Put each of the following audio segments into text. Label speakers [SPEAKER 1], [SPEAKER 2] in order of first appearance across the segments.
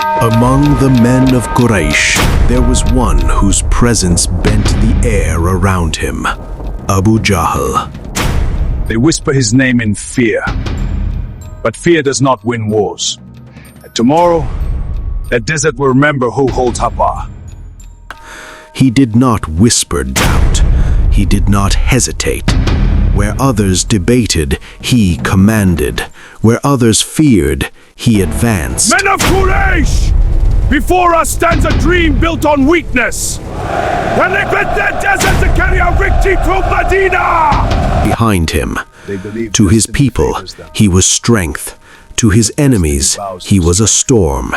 [SPEAKER 1] Among the men of Quraysh, there was one whose presence bent the air around him, Abu Jahl.
[SPEAKER 2] They whisper his name in fear, but fear does not win wars. And tomorrow, that desert will remember who holds Hapa.
[SPEAKER 1] He did not whisper doubt. He did not hesitate. Where others debated, he commanded. Where others feared, he advanced.
[SPEAKER 2] Men of Quraysh! Before us stands a dream built on weakness. And they bent their desert to carry our victory from Medinah!
[SPEAKER 1] Behind him, to his people, he was strength. To his enemies, he was a storm.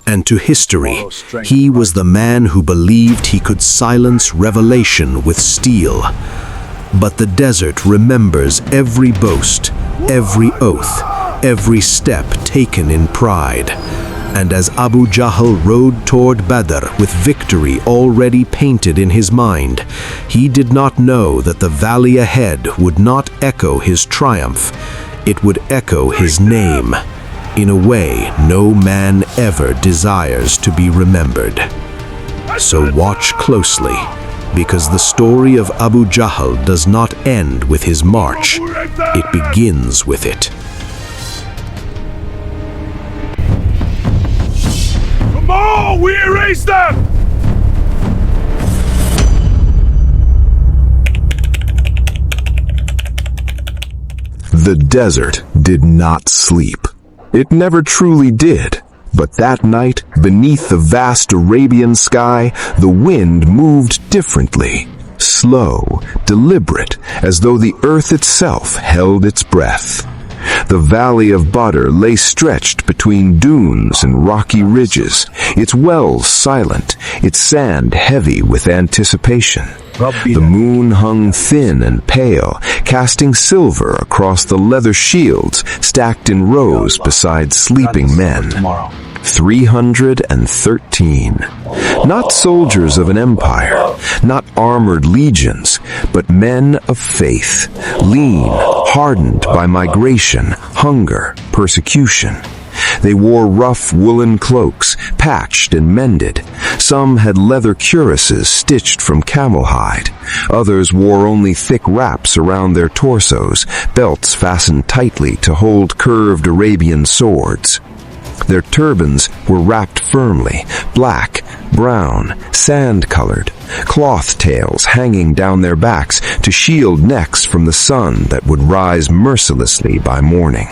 [SPEAKER 1] And to history, he was the man who believed he could silence revelation with steel. But the desert remembers every boast, every oath, every step taken in pride. And as Abu Jahl rode toward Badr with victory already painted in his mind, he did not know that the valley ahead would not echo his triumph. It would echo his name, in a way no man ever desires to be remembered. So watch closely, because the story of Abu Jahl does not end with his march. It begins with it.
[SPEAKER 2] Come on, we erase them!
[SPEAKER 3] The desert did not sleep. It never truly did. But that night, beneath the vast Arabian sky, the wind moved differently. Slow, deliberate, as though the earth itself held its breath. The valley of Badr lay stretched between dunes and rocky ridges, its wells silent, its sand heavy with anticipation. The moon hung thin and pale, casting silver across the leather shields stacked in rows beside sleeping men. 313. Not soldiers of an empire, not armored legions, but men of faith, lean, hardened by migration, hunger, persecution. They wore rough woolen cloaks, patched and mended. Some had leather cuirasses stitched from camel hide. Others wore only thick wraps around their torsos, belts fastened tightly to hold curved Arabian swords. Their turbans were wrapped firmly, black, brown, sand-colored, cloth tails hanging down their backs to shield necks from the sun that would rise mercilessly by morning.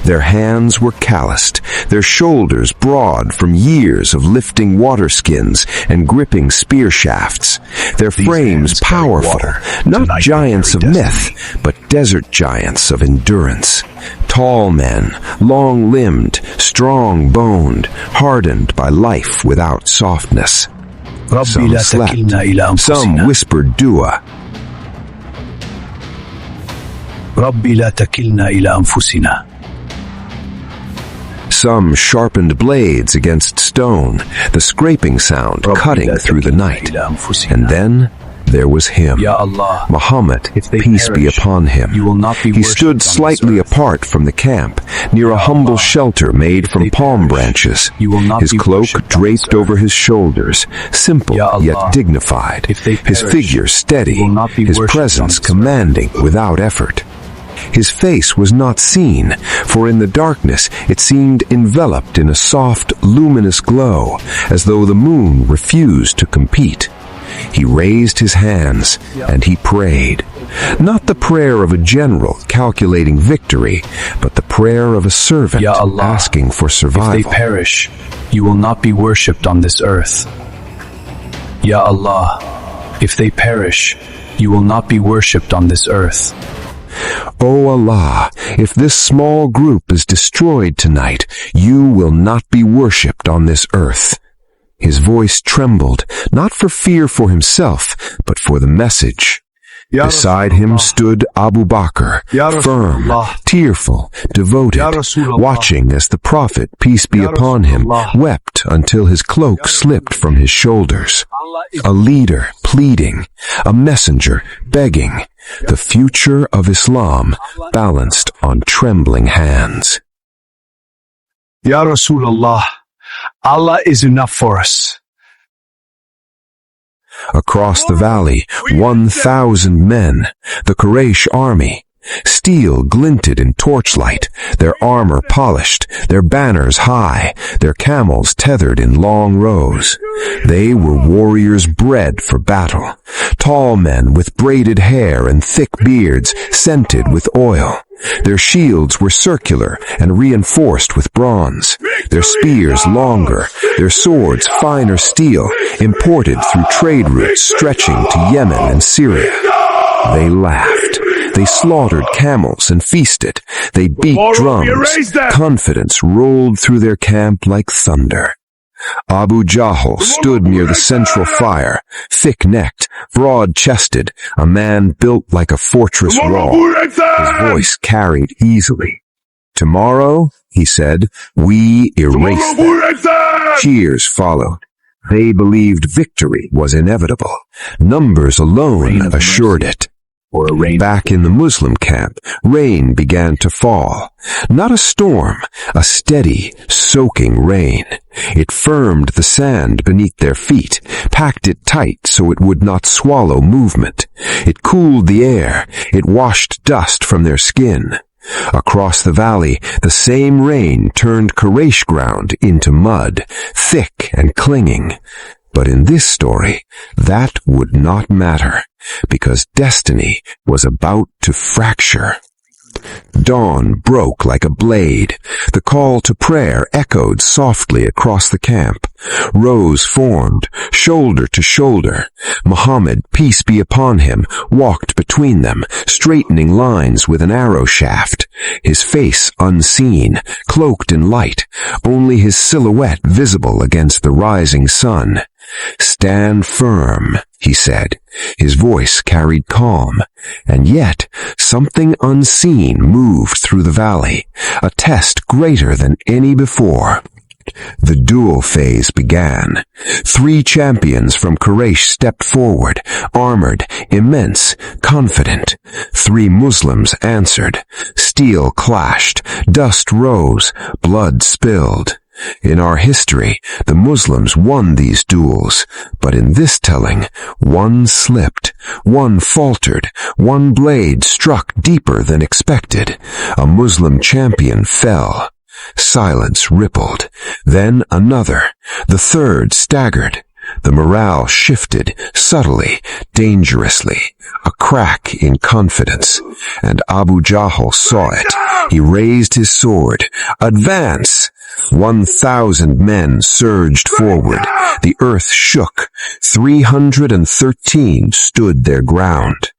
[SPEAKER 3] Their hands were calloused, their shoulders broad from years of lifting water skins and gripping spear shafts, their frames powerful, not giants of myth, but desert giants of endurance. Tall men, long-limbed, strong-boned, hardened by life without softness. Some slept, some whispered dua.
[SPEAKER 4] ربي لا تكلنا إلى أنفسنا.
[SPEAKER 3] Some sharpened blades against stone, the scraping sound cutting through the night. And then there was him, Muhammad, peace be upon him. He stood slightly apart from the camp, near a humble shelter made from palm branches, his cloak draped over his shoulders, simple yet dignified, his figure steady, his presence commanding without effort. His face was not seen, for in the darkness it seemed enveloped in a soft, luminous glow, as though the moon refused to compete. He raised his hands, and he prayed. Not the prayer of a general calculating victory, but the prayer of a servant asking for survival.
[SPEAKER 4] If they perish, you will not be worshipped on this earth. Ya Allah, if they perish, you will not be worshipped on this earth.
[SPEAKER 3] O Allah, if this small group is destroyed tonight, you will not be worshipped on this earth. His voice trembled, not for fear for himself, but for the message. Beside him stood Abu Bakr, firm, tearful, devoted, watching as the Prophet, peace be upon him, wept until his cloak slipped from his shoulders. A leader pleading, a messenger begging, the future of Islam balanced on trembling hands.
[SPEAKER 2] Ya Rasulullah, Allah is enough for us.
[SPEAKER 3] Across the valley, 1,000 men, the Quraysh army. Steel glinted in torchlight, their armor polished, their banners high, their camels tethered in long rows. They were warriors bred for battle, tall men with braided hair and thick beards scented with oil. Their shields were circular and reinforced with bronze, their spears longer, their swords finer steel, imported through trade routes stretching to Yemen and Syria. They laughed. They slaughtered camels and feasted. They beat drums. Confidence rolled through their camp like thunder. Abu Jahl stood near the central fire, thick-necked, broad-chested, a man built like a fortress wall. His voice carried easily. "Tomorrow," he said, "we erase them." Cheers followed. They believed victory was inevitable. Numbers alone assured it. Back in the Muslim camp, rain began to fall. Not a storm, a steady, soaking rain. It firmed the sand beneath their feet, packed it tight so it would not swallow movement. It cooled the air. It washed dust from their skin. Across the valley, the same rain turned Quraysh ground into mud, thick and clinging. But in this story, that would not matter, because destiny was about to fracture. Dawn broke like a blade. The call to prayer echoed softly across the camp. Rows formed, shoulder to shoulder. Muhammad, peace be upon him, walked between them, straightening lines with an arrow shaft. His face unseen, cloaked in light, only his silhouette visible against the rising sun. "Stand firm," he said. His voice carried calm, and yet something unseen moved through the valley, a test greater than any before. The duel phase began. 3 champions from Quraysh stepped forward, armored, immense, confident. 3 Muslims answered. Steel clashed, dust rose, blood spilled. In our history, the Muslims won these duels, but in this telling, one slipped, one faltered, one blade struck deeper than expected. A Muslim champion fell. Silence rippled. Then another. The third staggered. The morale shifted, subtly, dangerously, a crack in confidence, and Abu Jahl saw it. He raised his sword. "Advance!" 1,000 men surged forward. The earth shook. 313 stood their ground.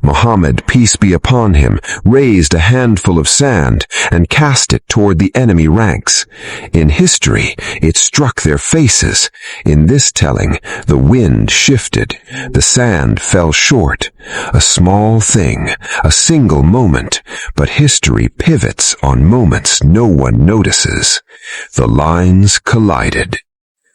[SPEAKER 3] Muhammad, peace be upon him, raised a handful of sand and cast it toward the enemy ranks. In history, it struck their faces. In this telling, the wind shifted. The sand fell short. A small thing, a single moment, but history pivots on moments no one notices. The lines collided.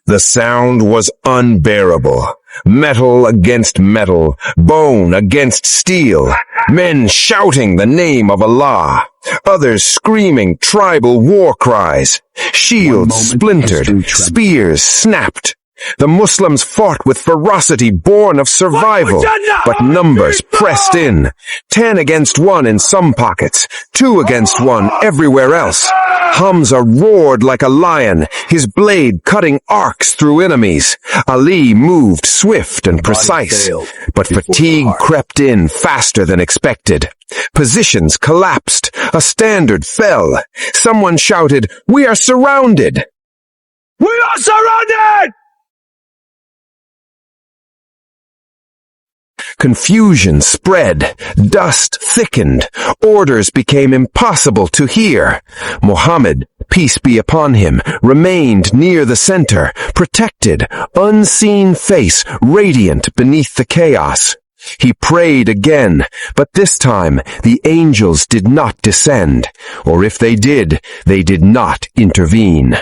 [SPEAKER 5] The sound was unbearable. Metal against metal, bone against steel, men shouting the name of Allah, others screaming tribal war cries. Shields splintered, spears snapped. The Muslims fought with ferocity born of survival, but numbers pressed in. 10 against 1 in some pockets, 2 against 1 everywhere else. Hamza roared like a lion, his blade cutting arcs through enemies. Ali moved swift and precise, but fatigue crept in faster than expected. Positions collapsed. A standard fell. Someone shouted, "We are surrounded!" "We are surrounded!" Confusion spread, dust thickened, orders became impossible to hear. Muhammad, peace be upon him, remained near the center, protected, unseen face radiant beneath the chaos. He prayed again, but this time the angels did not descend, or if they did not intervene.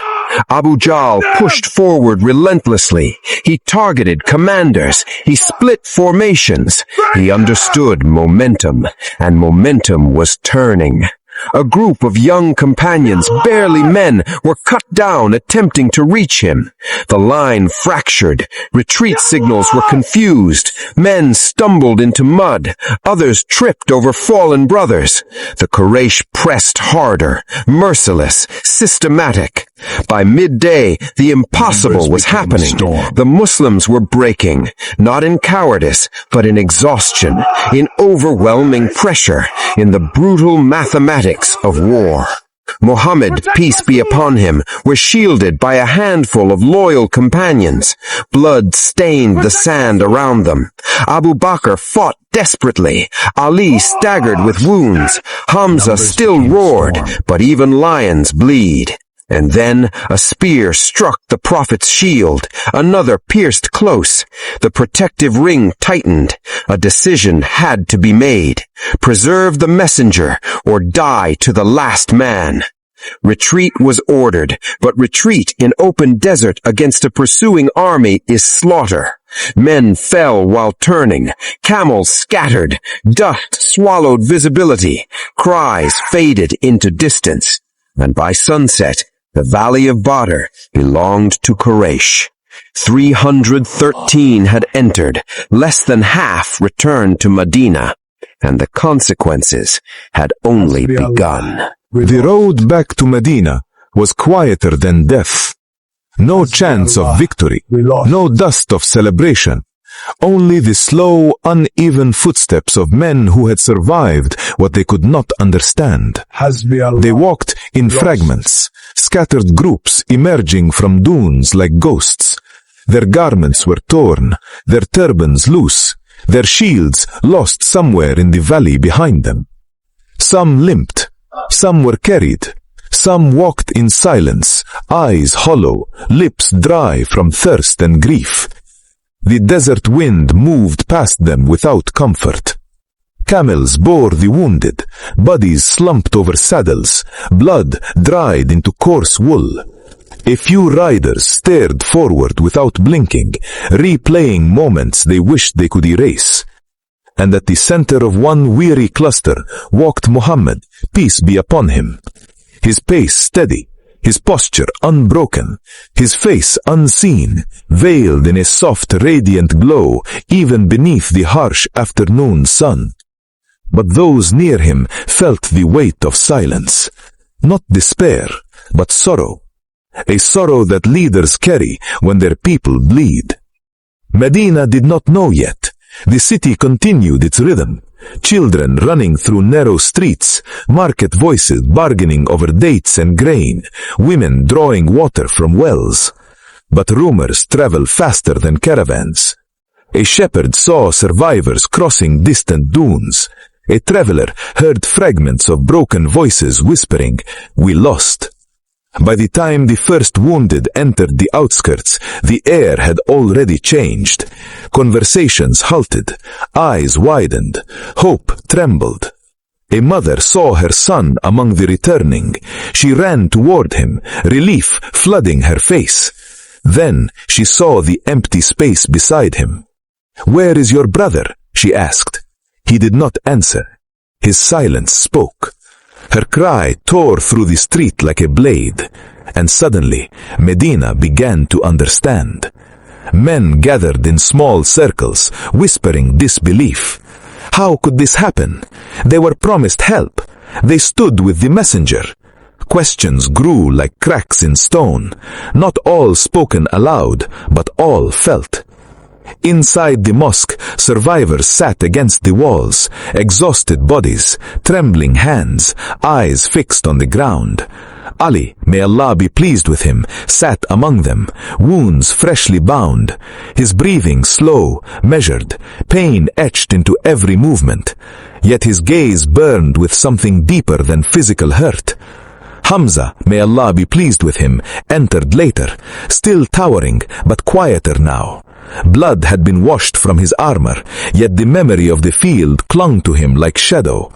[SPEAKER 5] Abu Jahl pushed forward relentlessly. He targeted commanders. He split formations. He understood momentum, and momentum was turning. A group of young companions, barely men, were cut down attempting to reach him. The line fractured. Retreat signals were confused. Men stumbled into mud. Others tripped over fallen brothers. The Quraysh pressed harder, merciless, systematic. By midday, the impossible was happening. The Muslims were breaking, not in cowardice, but in exhaustion, in overwhelming pressure, in the brutal mathematics of war. Muhammad, peace be upon him, was shielded by a handful of loyal companions. Blood stained the sand around them. Abu Bakr fought desperately. Ali staggered with wounds. Hamza still roared, but even lions bleed. And then a spear struck the Prophet's shield. Another pierced close. The protective ring tightened. A decision had to be made. Preserve the messenger or die to the last man. Retreat was ordered, but retreat in open desert against a pursuing army is slaughter. Men fell while turning. Camels scattered. Dust swallowed visibility. Cries faded into distance. And by sunset, the Valley of Badr belonged to Quraysh. 313 had entered, less than half returned to Medina, and the consequences had only begun.
[SPEAKER 6] The road back to Medina was quieter than death. No chance of victory, no dust of celebration. Only the slow, uneven footsteps of men who had survived what they could not understand. They walked in fragments, scattered groups emerging from dunes like ghosts. Their garments were torn, their turbans loose, their shields lost somewhere in the valley behind them. Some limped, some were carried, some walked in silence, eyes hollow, lips dry from thirst and grief. The desert wind moved past them without comfort. Camels bore the wounded, bodies slumped over saddles, blood dried into coarse wool. A few riders stared forward without blinking, replaying moments they wished they could erase. And at the center of one weary cluster walked Muhammad, peace be upon him. His pace steady, his posture unbroken, his face unseen, veiled in a soft, radiant glow even beneath the harsh afternoon sun. But those near him felt the weight of silence. Not despair, but sorrow. A sorrow that leaders carry when their people bleed. Medina did not know yet. The city continued its rhythm. Children running through narrow streets, market voices bargaining over dates and grain, women drawing water from wells. But rumors travel faster than caravans. A shepherd saw survivors crossing distant dunes. A traveler heard fragments of broken voices whispering, "We lost." By the time the first wounded entered the outskirts, the air had already changed. Conversations halted, eyes widened, hope trembled. A mother saw her son among the returning. She ran toward him, relief flooding her face. Then she saw the empty space beside him. "Where is your brother?" she asked. He did not answer. His silence spoke. Her cry tore through the street like a blade, and suddenly Medina began to understand. Men gathered in small circles, whispering disbelief. How could this happen? They were promised help. They stood with the messenger. Questions grew like cracks in stone, not all spoken aloud, but all felt. Inside the mosque, survivors sat against the walls, exhausted bodies, trembling hands, eyes fixed on the ground. Ali, may Allah be pleased with him, sat among them, wounds freshly bound, his breathing slow, measured, pain etched into every movement. Yet his gaze burned with something deeper than physical hurt. Hamza, may Allah be pleased with him, entered later, still towering, but quieter now. Blood had been washed from his armor, yet the memory of the field clung to him like shadow.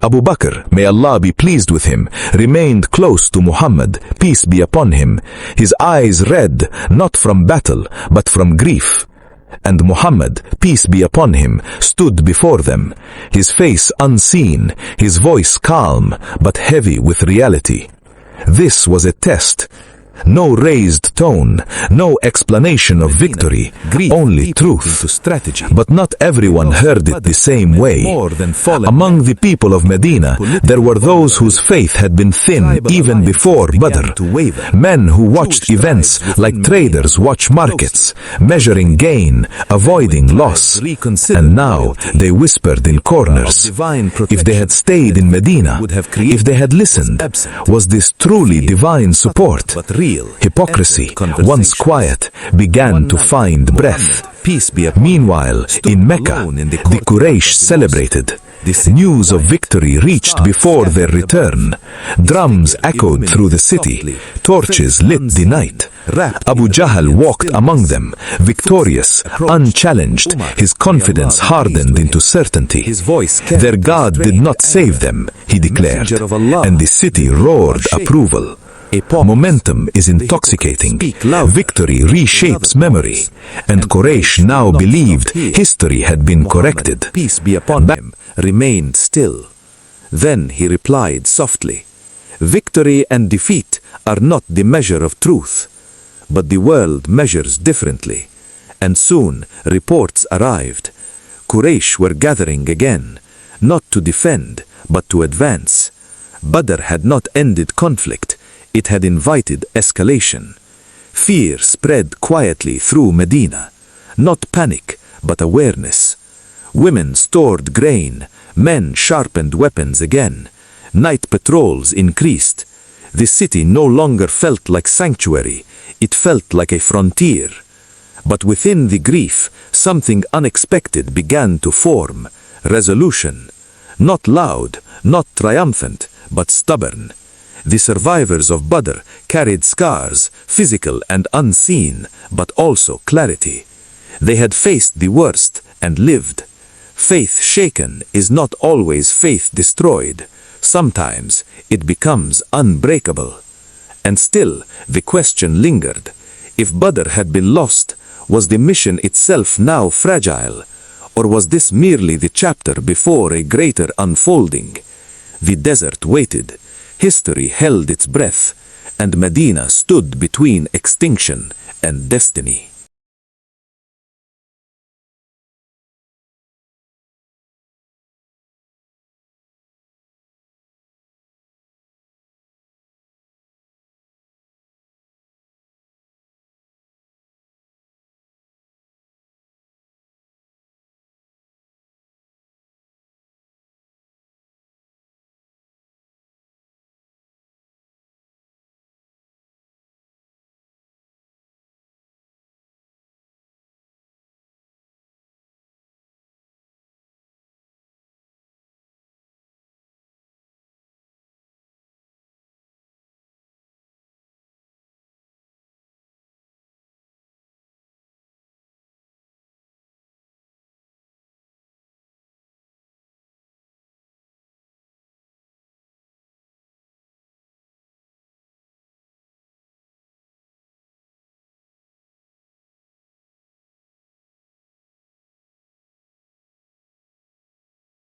[SPEAKER 6] Abu Bakr, may Allah be pleased with him, remained close to Muhammad, peace be upon him, his eyes red, not from battle, but from grief. And Muhammad, peace be upon him, stood before them, his face unseen, his voice calm but heavy with reality. This was a test. No raised tone, no explanation of victory, only truth. But not everyone heard it the same way. Among the people of Medina, there were those whose faith had been thin even before Badr. Men who watched events like traders watch markets, measuring gain, avoiding loss. And now they whispered in corners. If they had stayed in Medina, if they had listened, was this truly divine support? Hypocrisy, once quiet, began to find breath. Meanwhile, in Mecca, the Quraysh celebrated. News of victory reached before their return. Drums echoed through the city. Torches lit the night. Abu Jahl walked among them, victorious, unchallenged, his confidence hardened into certainty. Their God did not save them, he declared, and the city roared approval. Momentum is intoxicating. Victory reshapes memory. And Quraysh now believed history had been corrected.
[SPEAKER 7] Peace be upon him, remained still. Then he replied softly, "Victory and defeat are not the measure of truth, but the world measures differently." And soon reports arrived. Quraysh were gathering again, not to defend, but to advance. Badr had not ended conflict. It had invited escalation. Fear spread quietly through Medina. Not panic, but awareness. Women stored grain. Men sharpened weapons again. Night patrols increased. The city no longer felt like sanctuary. It felt like a frontier. But within the grief, something unexpected began to form. Resolution. Not loud, not triumphant, but stubborn. The survivors of Badr carried scars, physical and unseen, but also clarity. They had faced the worst and lived. Faith shaken is not always faith destroyed. Sometimes it becomes unbreakable. And still the question lingered. If Badr had been lost, was the mission itself now fragile? Or was this merely the chapter before a greater unfolding? The desert waited. History held its breath, and Medina stood between extinction and destiny.